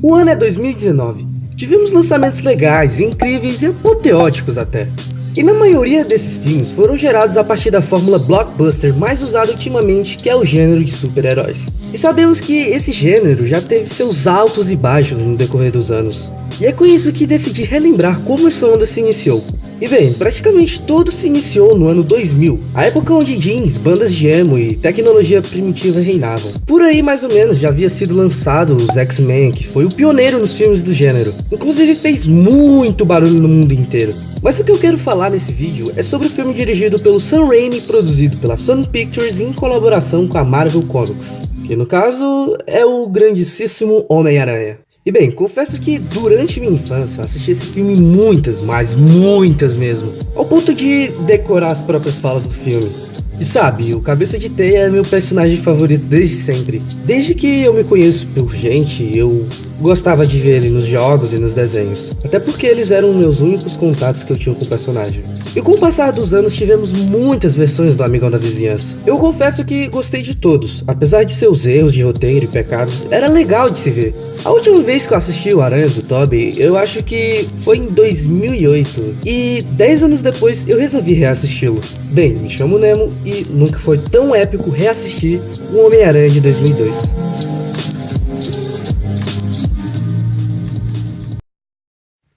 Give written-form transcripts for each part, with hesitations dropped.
O ano é 2019. Tivemos lançamentos legais, incríveis e apoteóticos até. E na maioria desses filmes foram gerados a partir da fórmula blockbuster mais usada ultimamente, que é o gênero de super-heróis. E sabemos que esse gênero já teve seus altos e baixos no decorrer dos anos. E é com isso que decidi relembrar como essa onda se iniciou. E bem, praticamente tudo se iniciou no ano 2000, a época onde jeans, bandas de emo e tecnologia primitiva reinavam. Por aí mais ou menos já havia sido lançado os X-Men, que foi o pioneiro nos filmes do gênero, inclusive fez muito barulho no mundo inteiro. Mas o que eu quero falar nesse vídeo é sobre o filme dirigido pelo Sam Raimi, produzido pela Sony Pictures em colaboração com a Marvel Comics, que no caso é o grandíssimo Homem-Aranha. E bem, confesso que durante minha infância eu assisti esse filme muitas, mas muitas mesmo, ao ponto de decorar as próprias falas do filme. E sabe, o Cabeça de Teia é meu personagem favorito desde sempre. Desde que eu me conheço por gente, eu gostava de ver ele nos jogos e nos desenhos. Até porque eles eram meus únicos contatos que eu tinha com o personagem. E com o passar dos anos tivemos muitas versões do Amigão da Vizinhança. Eu confesso que gostei de todos, apesar de seus erros de roteiro e pecados, era legal de se ver. A última vez que eu assisti o Aranha do Tobey, eu acho que foi em 2008, e 10 anos depois eu resolvi reassisti-lo. Bem, me chamo Nemo e nunca foi tão épico reassistir o Homem-Aranha de 2002.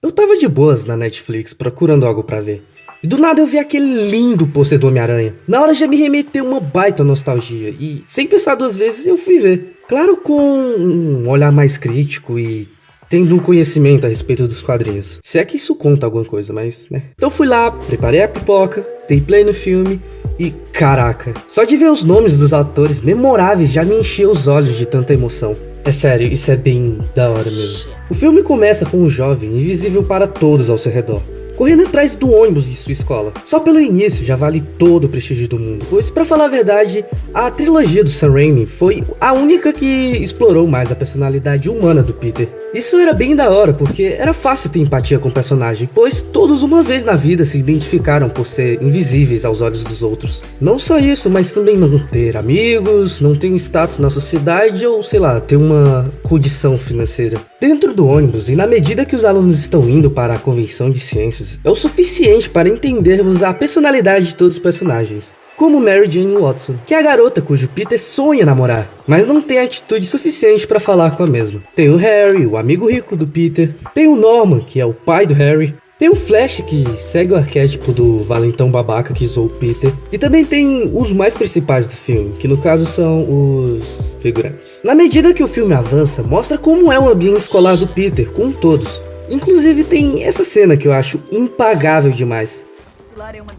Eu tava de boas na Netflix procurando algo pra ver. E do nada eu vi aquele lindo pôster do Homem-Aranha. Na hora já me remeteu uma baita nostalgia e, sem pensar duas vezes, eu fui ver. Claro, com um olhar mais crítico e tendo um conhecimento a respeito dos quadrinhos. Se é que isso conta alguma coisa, mas, né. Então fui lá, preparei a pipoca, dei play no filme e, caraca, só de ver os nomes dos atores memoráveis já me encheu os olhos de tanta emoção. É sério, isso é bem da hora mesmo. O filme começa com um jovem invisível para todos ao seu redor, correndo atrás do ônibus de sua escola. Só pelo início já vale todo o prestígio do mundo, pois, pra falar a verdade, a trilogia do Sam Raimi foi a única que explorou mais a personalidade humana do Peter. Isso era bem da hora, porque era fácil ter empatia com o personagem, pois todos uma vez na vida se identificaram por ser invisíveis aos olhos dos outros. Não só isso, mas também não ter amigos, não ter um status na sociedade ou, sei lá, ter uma condição financeira. Dentro do ônibus, e na medida que os alunos estão indo para a convenção de ciências, é o suficiente para entendermos a personalidade de todos os personagens. Como Mary Jane Watson, que é a garota cujo Peter sonha namorar, mas não tem atitude suficiente para falar com a mesma. Tem o Harry, o amigo rico do Peter, tem o Norman, que é o pai do Harry, tem o Flash, que segue o arquétipo do valentão babaca que zoou o Peter, e também tem os mais principais do filme, que no caso são os figurantes. Na medida que o filme avança, mostra como é o ambiente escolar do Peter, com todos. Inclusive tem essa cena que eu acho impagável demais.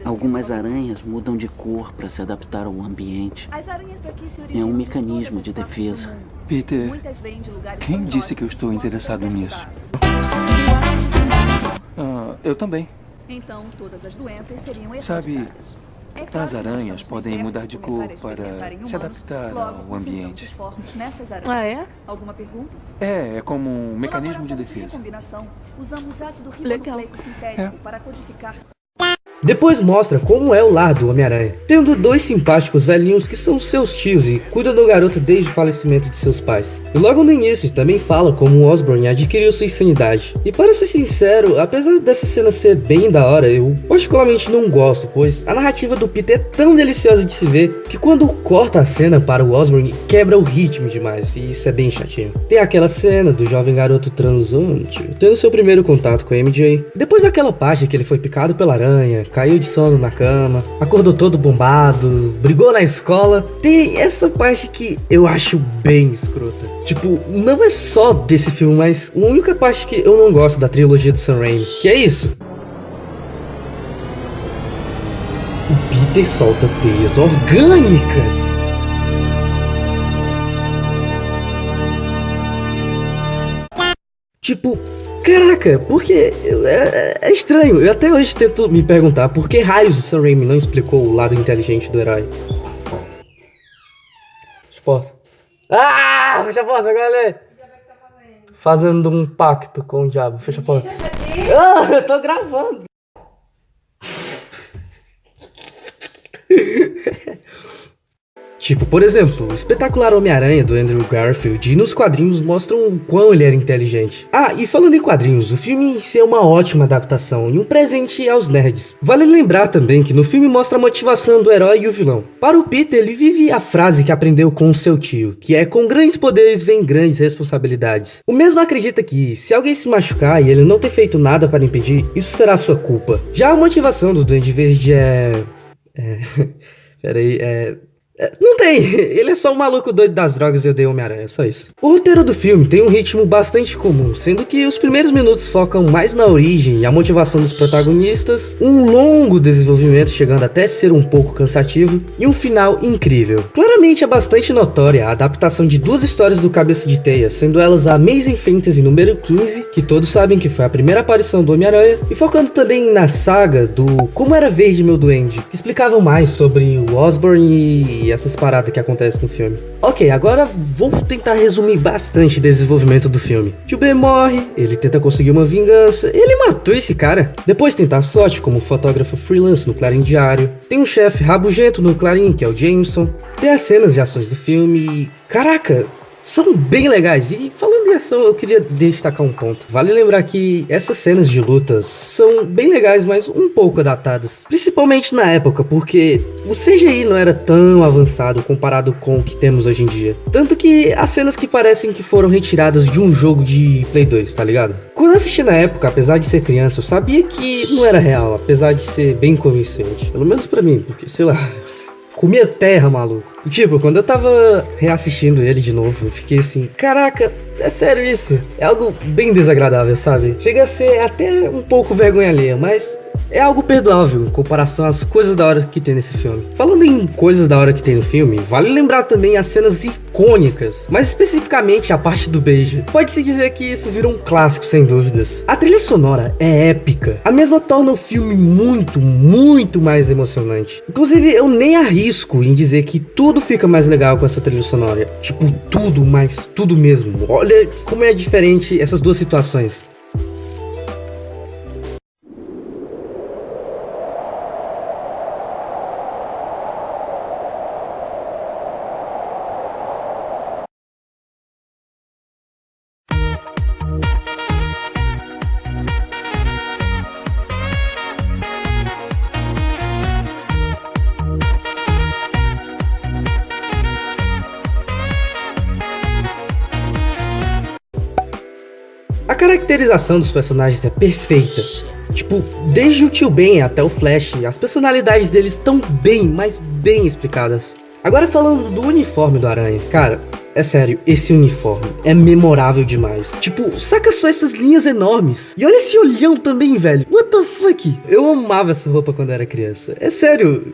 Algumas aranhas mudam de cor para se adaptar ao ambiente. É um mecanismo de defesa. Peter, quem disse que eu estou interessado nisso? Eu também. Então, todas as doenças seriam Sabe, erradicadas. as aranhas podem mudar de cor para se adaptar ao ambiente. Ah, é? Alguma pergunta? É como um mecanismo de defesa. Usamos ácido Legal. ribonucleico sintético para codificar. Depois mostra como é o lar do Homem-Aranha, tendo dois simpáticos velhinhos que são seus tios e cuidam do garoto desde o falecimento de seus pais. E logo no início também fala como o Osborn adquiriu sua insanidade. E para ser sincero, apesar dessa cena ser bem da hora, eu particularmente não gosto, pois a narrativa do Peter é tão deliciosa de se ver que quando corta a cena para o Osborn, quebra o ritmo demais, e isso é bem chatinho. Tem aquela cena do jovem garoto transante tendo seu primeiro contato com a MJ. Depois daquela parte que ele foi picado pela aranha, caiu de sono na cama, acordou todo bombado, brigou na escola. Tem essa parte que eu acho bem escrota. Tipo, não é só desse filme, mas a única parte que eu não gosto da trilogia do Sam Raimi, que é isso. O Peter solta teias orgânicas. Tipo, caraca, porque é estranho. Eu até hoje tento me perguntar por que raios o Sam Raimi não explicou o lado inteligente do herói. Resposta. Ah, fecha a porta, galera. Fazendo um pacto com o diabo. Fecha a porta. Ah, eu tô gravando. Tipo, por exemplo, o espetacular Homem-Aranha do Andrew Garfield, e nos quadrinhos mostram o quão ele era inteligente. Ah, e falando em quadrinhos, o filme em si é uma ótima adaptação e um presente aos nerds. Vale lembrar também que no filme mostra a motivação do herói e o vilão. Para o Peter, ele vive a frase que aprendeu com o seu tio, que é: com grandes poderes vem grandes responsabilidades. O mesmo acredita que, se alguém se machucar e ele não ter feito nada para impedir, isso será sua culpa. Já a motivação do Duende Verde não tem, ele é só um maluco doido das drogas e odeia Homem-Aranha, só isso. O roteiro do filme tem um ritmo bastante comum, sendo que os primeiros minutos focam mais na origem e a motivação dos protagonistas, um longo desenvolvimento chegando até ser um pouco cansativo, e um final incrível. Claramente é bastante notória a adaptação de duas histórias do Cabeça de Teia, sendo elas a Amazing Fantasy número 15, que todos sabem que foi a primeira aparição do Homem-Aranha, e focando também na saga do Como Era Verde Meu Duende, que explicavam mais sobre o Osborn e essas paradas que acontecem no filme. Ok, agora vou tentar resumir bastante o desenvolvimento do filme. Tio Ben morre, ele tenta conseguir uma vingança, ele matou esse cara. Depois tenta a sorte como fotógrafo freelance no Clarim Diário. Tem um chefe rabugento no Clarim, que é o Jameson. Tem as cenas de ações do filme e... caraca, são bem legais. E falando em ação, eu queria destacar um ponto. Vale lembrar que essas cenas de lutas são bem legais, mas um pouco datadas. Principalmente na época, porque o CGI não era tão avançado comparado com o que temos hoje em dia. Tanto que as cenas que parecem que foram retiradas de um jogo de Play 2, tá ligado? Quando eu assisti na época, apesar de ser criança, eu sabia que não era real, apesar de ser bem convincente. Pelo menos pra mim, porque, sei lá... comia terra, maluco. E tipo, quando eu tava reassistindo ele de novo, eu fiquei assim, caraca, é sério isso? É algo bem desagradável, sabe? Chega a ser até um pouco vergonha alheia, mas é algo perdoável em comparação às coisas da hora que tem nesse filme. Falando em coisas da hora que tem no filme, vale lembrar também as cenas icônicas, mais especificamente a parte do beijo. Pode-se dizer que isso virou um clássico, sem dúvidas. A trilha sonora é épica. A mesma torna o filme muito, muito mais emocionante. Inclusive, eu nem arrisco em dizer que tudo fica mais legal com essa trilha sonora. Tipo, tudo, mas tudo mesmo. Olha como é diferente essas duas situações. A caracterização dos personagens é perfeita. Tipo, desde o Tio Ben até o Flash, as personalidades deles estão bem, mas bem explicadas. Agora falando do uniforme do Aranha, cara, é sério, esse uniforme é memorável demais. Tipo, saca só essas linhas enormes. E olha esse olhão também, velho. What the fuck? Eu amava essa roupa quando era criança. É sério.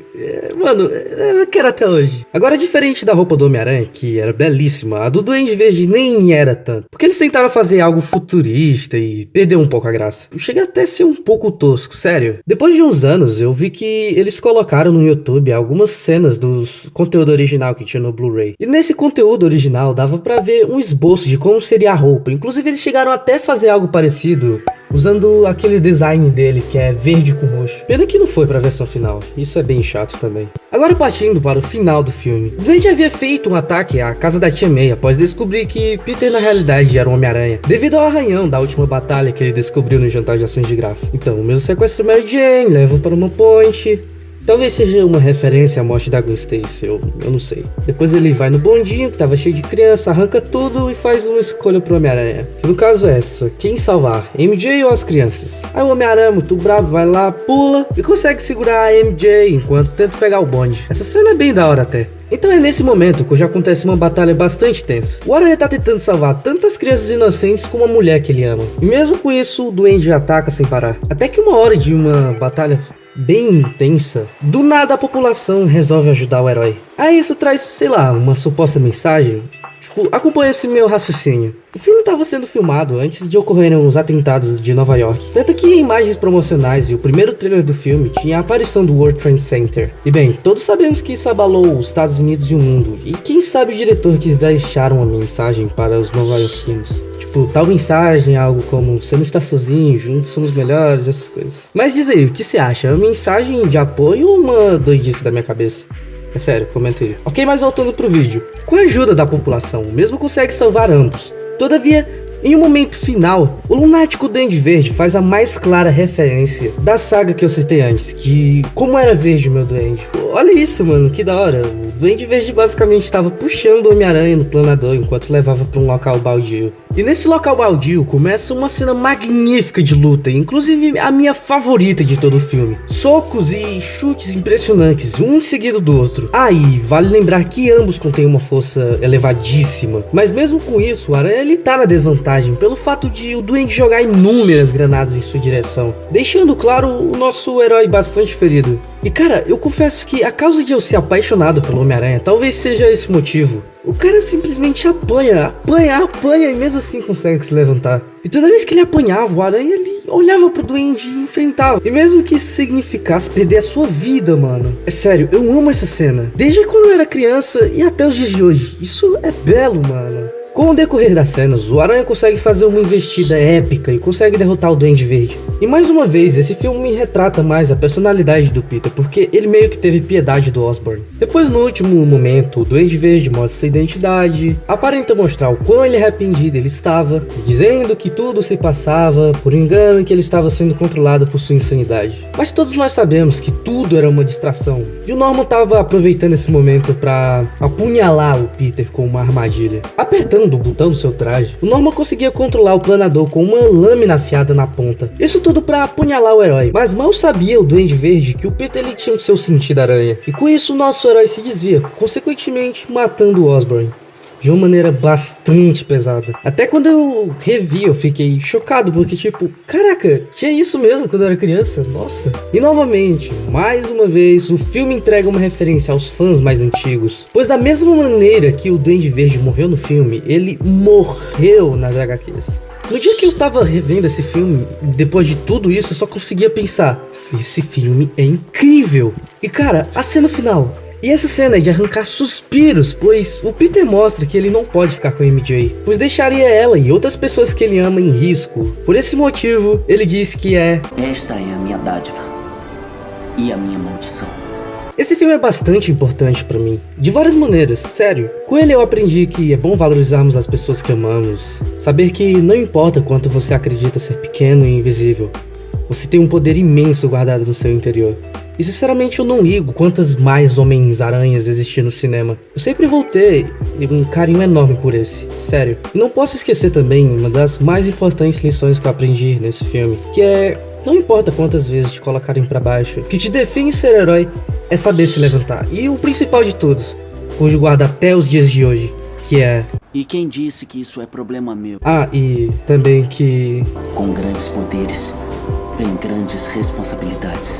Mano, eu quero até hoje. Agora, diferente da roupa do Homem-Aranha, que era belíssima, a do Duende Verde nem era tanto. Porque eles tentaram fazer algo futurista e perdeu um pouco a graça. Chega até a ser um pouco tosco, sério. Depois de uns anos, eu vi que eles colocaram no YouTube algumas cenas do conteúdo original que tinha no Blu-ray. E nesse conteúdo original, dava pra ver um esboço de como seria a roupa. Inclusive eles chegaram até a fazer algo parecido usando aquele design dele que é verde com roxo. Pena que não foi pra versão final, isso é bem chato também. Agora partindo para o final do filme, o Duende havia feito um ataque à casa da Tia May após descobrir que Peter na realidade era um Homem-Aranha, devido ao arranhão da última batalha que ele descobriu no jantar de ações de graça. Então o mesmo sequestra Mary Jane, leva para uma ponte. Talvez seja uma referência à morte da Gwen Stacy, eu não sei. Depois ele vai no bondinho, que tava cheio de criança, arranca tudo e faz uma escolha pro Homem-Aranha. Que no caso é essa, quem salvar, MJ ou as crianças? Aí o Homem-Aranha, muito bravo, vai lá, pula e consegue segurar a MJ enquanto tenta pegar o bonde. Essa cena é bem da hora até. Então é nesse momento que já acontece uma batalha bastante tensa. O Aranha tá tentando salvar tanto as crianças inocentes como a mulher que ele ama. E mesmo com isso, o Duende ataca sem parar. Até que uma hora de uma batalha bem intensa, do nada a população resolve ajudar o herói. Aí isso traz, sei lá, uma suposta mensagem. Tipo, acompanha esse meu raciocínio. O filme estava sendo filmado antes de ocorrerem os atentados de Nova York. Tanto que em imagens promocionais e o primeiro trailer do filme tinha a aparição do World Trade Center. E bem, todos sabemos que isso abalou os Estados Unidos e o mundo. E quem sabe o diretor quis deixar uma mensagem para os nova-iorquinos. Tipo, tal mensagem, algo como você não está sozinho, juntos somos melhores, essas coisas. Mas diz aí, o que você acha? É uma mensagem de apoio ou uma doidice da minha cabeça? É sério, comentei. Ok, mas voltando pro vídeo. Com a ajuda da população, o mesmo consegue salvar ambos. Todavia, em um momento final, o lunático Duende Verde faz a mais clara referência da saga que eu citei antes, de Como Era Verde Meu Duende. Olha isso, mano, que da hora. O Duende Verde basicamente estava puxando o Homem-Aranha no planador enquanto levava para um local baldio. E nesse local baldio começa uma cena magnífica de luta, inclusive a minha favorita de todo o filme. Socos e chutes impressionantes, um seguido do outro. E vale lembrar que ambos contêm uma força elevadíssima. Mas mesmo com isso, o Aranha ele tá na desvantagem pelo fato de o Duende jogar inúmeras granadas em sua direção, deixando claro o nosso herói bastante ferido. E cara, eu confesso que a causa de eu ser apaixonado pelo Homem-Aranha talvez seja esse motivo. O cara simplesmente apanha e mesmo assim consegue se levantar. E toda vez que ele apanhava, o Aranha ele olhava pro Duende e enfrentava. E mesmo que isso significasse perder a sua vida, mano. É sério, eu amo essa cena. Desde quando eu era criança e até os dias de hoje. Isso é belo, mano. Com o decorrer das cenas, o Aranha consegue fazer uma investida épica e consegue derrotar o Duende Verde. E mais uma vez, esse filme retrata mais a personalidade do Peter, porque ele meio que teve piedade do Osborn. Depois, no último momento, o Duende Verde mostra sua identidade, aparenta mostrar o quão ele arrependido ele estava, dizendo que tudo se passava por engano e que ele estava sendo controlado por sua insanidade. Mas todos nós sabemos que tudo era uma distração, e o Norman estava aproveitando esse momento para apunhalar o Peter com uma armadilha. Apertando o botão do seu traje, o Norman conseguia controlar o planador com uma lâmina afiada na ponta. Isso tudo para apunhalar o herói, mas mal sabia o Duende Verde que o Peter ele tinha o seu sentido aranha, e com isso o nosso herói se desvia, consequentemente matando o Osborn de uma maneira bastante pesada. Até quando eu revi, eu fiquei chocado, porque tipo, caraca, tinha isso mesmo quando eu era criança, nossa. E novamente, mais uma vez, o filme entrega uma referência aos fãs mais antigos, pois da mesma maneira que o Duende Verde morreu no filme, ele morreu nas HQs. No dia que eu tava revendo esse filme, depois de tudo isso, eu só conseguia pensar, esse filme é incrível. E cara, a cena final. E essa cena é de arrancar suspiros, pois o Peter mostra que ele não pode ficar com a MJ, pois deixaria ela e outras pessoas que ele ama em risco. Por esse motivo, ele diz que esta é a minha dádiva e a minha maldição. Esse filme é bastante importante pra mim, de várias maneiras, sério. Com ele eu aprendi que é bom valorizarmos as pessoas que amamos, saber que não importa quanto você acredita ser pequeno e invisível, você tem um poder imenso guardado no seu interior. E sinceramente eu não ligo quantas mais Homens-Aranhas existir no cinema. Eu sempre vou ter um carinho enorme por esse, sério. E não posso esquecer também uma das mais importantes lições que eu aprendi nesse filme, que é: não importa quantas vezes te colocarem pra baixo, o que te define ser herói é saber se levantar. E o principal de todos, cujo guarda até os dias de hoje, que é... E quem disse que isso é problema meu? E também que... Com grandes poderes, vem grandes responsabilidades.